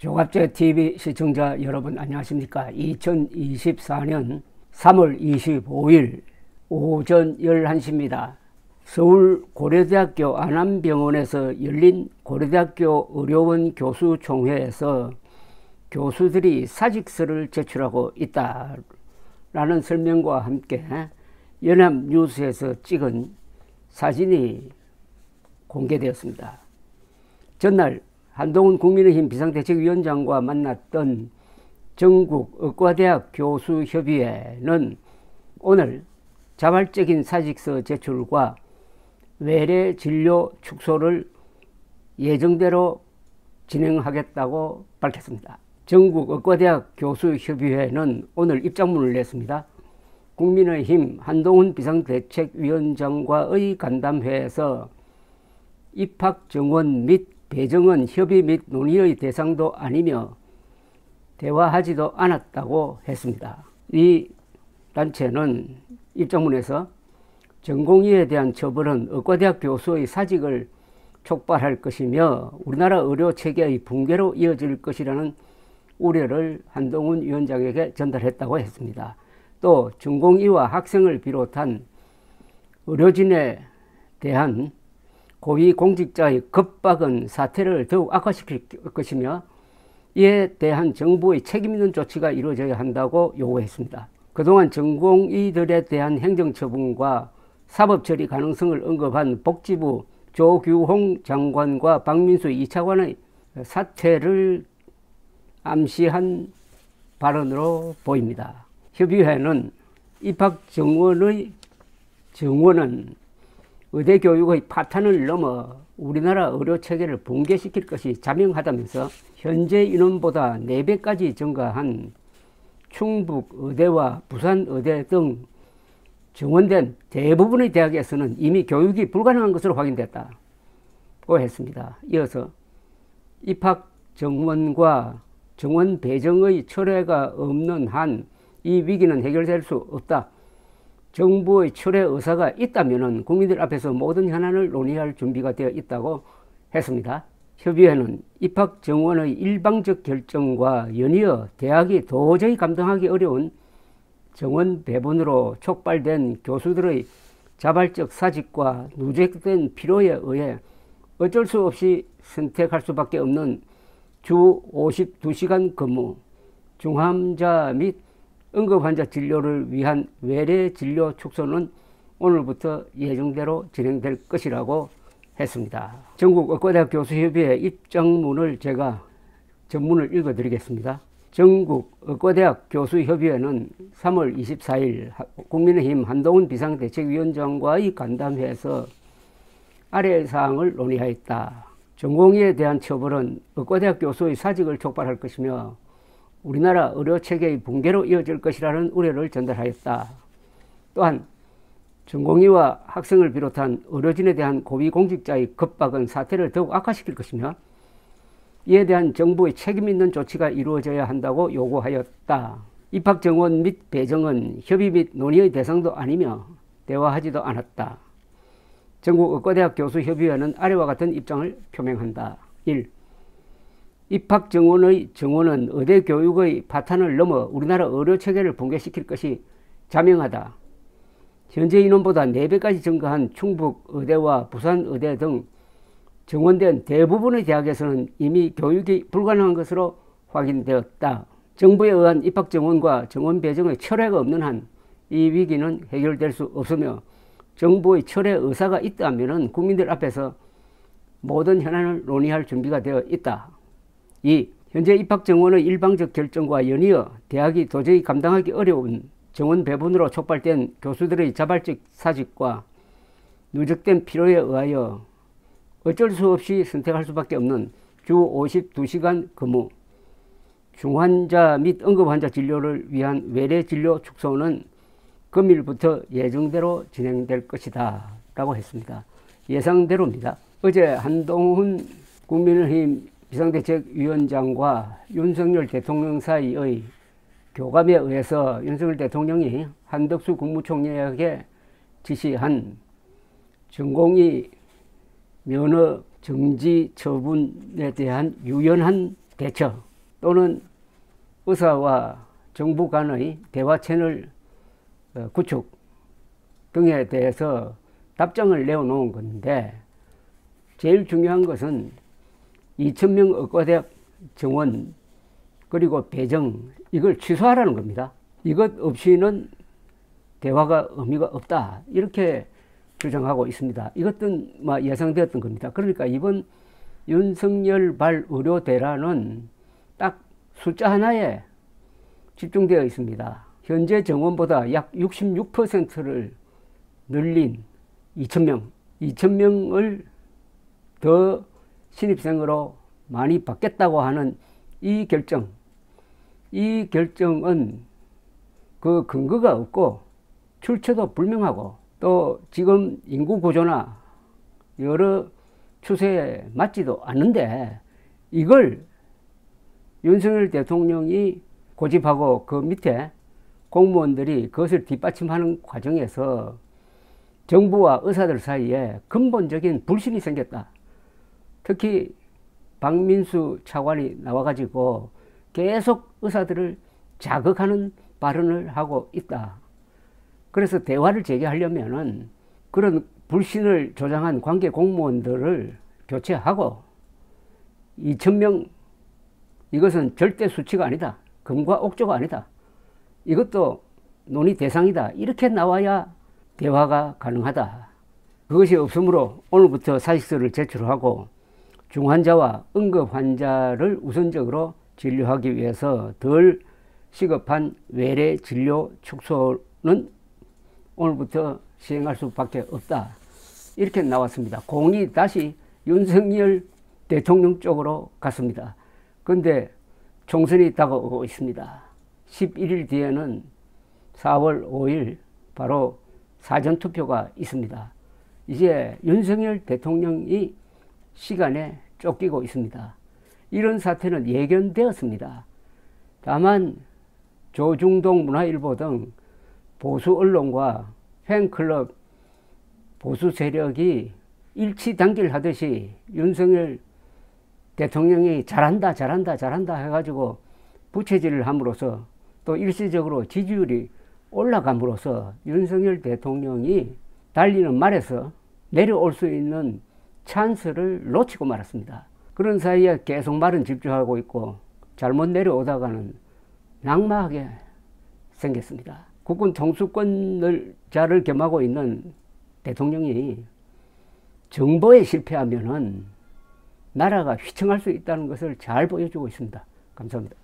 조갑제 TV 시청자 여러분 안녕하십니까. 2024년 3월 25일 오전 11시입니다. 서울 고려대학교 안암병원에서 열린 고려대학교 의료원 교수총회에서 교수들이 사직서를 제출하고 있다라는 설명과 함께 연합뉴스에서 찍은 사진이 공개되었습니다. 전날 한동훈 국민의힘 비상대책위원장과 만났던 전국의과대학 교수협의회는 오늘 자발적인 사직서 제출과 외래 진료 축소를 예정대로 진행하겠다고 밝혔습니다. 전국의과대학 교수협의회는 오늘 입장문을 냈습니다. 국민의힘 한동훈 비상대책위원장과의 간담회에서 입학 정원 및 배정은 협의 및 논의의 대상도 아니며 대화하지도 않았다고 했습니다. 이 단체는 입장문에서 전공의에 대한 처벌은 의과대학 교수의 사직을 촉발할 것이며 우리나라 의료체계의 붕괴로 이어질 것이라는 우려를 한동훈 위원장에게 전달했다고 했습니다. 또 전공의와 학생을 비롯한 의료진에 대한 고위공직자의 급박은 사태를 더욱 악화시킬 것이며 이에 대한 정부의 책임있는 조치가 이루어져야 한다고 요구했습니다. 그동안 전공의들에 대한 행정처분과 사법처리 가능성을 언급한 복지부 조규홍 장관과 박민수 2차관의 사퇴를 암시한 발언으로 보입니다. 협의회는 입학 정원은 의대교육의 파탄을 넘어 우리나라 의료체계를 붕괴시킬 것이 자명하다면서 현재 인원보다 4배까지 증가한 충북의대와 부산의대 등 정원된 대부분의 대학에서는 이미 교육이 불가능한 것으로 확인됐다고 했습니다. 이어서 입학 정원과 정원 배정의 철회가 없는 한 이 위기는 해결될 수 없다. 정부의 철회 의사가 있다면 국민들 앞에서 모든 현안을 논의할 준비가 되어 있다고 했습니다. 협의회는 입학 정원의 일방적 결정과 연이어 대학이 도저히 감당하기 어려운 정원 배분으로 촉발된 교수들의 자발적 사직과 누적된 피로에 의해 어쩔 수 없이 선택할 수밖에 없는 주 52시간 근무, 중환자 및 응급환자 진료를 위한 외래 진료 축소는 오늘부터 예정대로 진행될 것이라고 했습니다. 전국의과대학 교수협의회 입장문을 제가 전문을 읽어드리겠습니다. 전국의과대학 교수협의회는 3월 24일 국민의힘 한동훈 비상대책위원장과의 간담회에서 아래 사항을 논의하였다. 전공의에 대한 처벌은 의과대학 교수의 사직을 촉발할 것이며 우리나라 의료체계의 붕괴로 이어질 것이라는 우려를 전달하였다. 또한 전공의와 학생을 비롯한 의료진에 대한 고위공직자의 급박은 사태를 더욱 악화시킬 것이며 이에 대한 정부의 책임있는 조치가 이루어져야 한다고 요구하였다. 입학 정원 및 배정은 협의 및 논의의 대상도 아니며 대화하지도 않았다. 전국의과대학 교수협의회는 아래와 같은 입장을 표명한다. 1. 입학 정원의 정원은 의대 교육의 파탄을 넘어 우리나라 의료체계를 붕괴시킬 것이 자명하다. 현재 인원보다 4배까지 증가한 충북의대와 부산의대 등 정원된 대부분의 대학에서는 이미 교육이 불가능한 것으로 확인되었다. 정부에 의한 입학 정원과 정원 배정의 철회가 없는 한 이 위기는 해결될 수 없으며 정부의 철회 의사가 있다면 국민들 앞에서 모든 현안을 논의할 준비가 되어 있다. 2. 현재 입학 정원의 일방적 결정과 연이어 대학이 도저히 감당하기 어려운 정원 배분으로 촉발된 교수들의 자발적 사직과 누적된 피로에 의하여 어쩔 수 없이 선택할 수밖에 없는 주 52시간 근무, 중환자 및 응급환자 진료를 위한 외래 진료 축소는 금일부터 예정대로 진행될 것이다 라고 했습니다. 예상대로입니다. 어제 한동훈 국민의힘 비상대책위원장과 윤석열 대통령 사이의 교감에 의해서 윤석열 대통령이 한덕수 국무총리에게 지시한 전공의 면허 정지 처분에 대한 유연한 대처, 또는 의사와 정부 간의 대화 채널 구축 등에 대해서 답장을 내어놓은 건데, 제일 중요한 것은 2,000명 의과대학 정원 그리고 배정, 이걸 취소하라는 겁니다. 이것 없이는 대화가 의미가 없다, 이렇게 주장하고 있습니다. 이것도 예상되었던 겁니다. 그러니까 이번 윤석열 발 의료대란은 딱 숫자 하나에 집중되어 있습니다. 현재 정원보다 약 66%를 늘린 2,000명, 2,000명을 더 신입생으로 많이 받겠다고 하는 이 결정은 그 근거가 없고 출처도 불명하고, 또 지금 인구 구조나 여러 추세에 맞지도 않는데, 이걸 윤석열 대통령이 고집하고 그 밑에 공무원들이 그것을 뒷받침하는 과정에서 정부와 의사들 사이에 근본적인 불신이 생겼다. 특히 박민수 차관이 나와가지고 계속 의사들을 자극하는 발언을 하고 있다. 그래서 대화를 재개하려면은 그런 불신을 조장한 관계 공무원들을 교체하고, 2,000명, 이것은 절대 수치가 아니다, 금과 옥조가 아니다, 이것도 논의 대상이다, 이렇게 나와야 대화가 가능하다. 그것이 없으므로 오늘부터 사직서를 제출하고 중환자와 응급환자를 우선적으로 진료하기 위해서 덜 시급한 외래 진료 축소는 오늘부터 시행할 수밖에 없다, 이렇게 나왔습니다. 공이 다시 윤석열 대통령 쪽으로 갔습니다. 그런데 총선이 다가오고 있습니다. 11일 뒤에는 4월 5일 바로 사전투표가 있습니다. 이제 윤석열 대통령이 시간에 쫓기고 있습니다. 이런 사태는 예견되었습니다. 다만 조중동 문화일보 등 보수 언론과 팬클럽 보수 세력이 일치단결하듯이 윤석열 대통령이 잘한다 해가지고 부채질을 함으로써 또 일시적으로 지지율이 올라감으로써 윤석열 대통령이 달리는 말에서 내려올 수 있는 찬스를 놓치고 말았습니다. 그런 사이에 계속 말은 집중하고 있고 잘못 내려오다가는 낙마하게 생겼습니다. 국군 통수권을 자를 겸하고 있는 대통령이 정보에 실패하면은 나라가 휘청할 수 있다는 것을 잘 보여주고 있습니다. 감사합니다.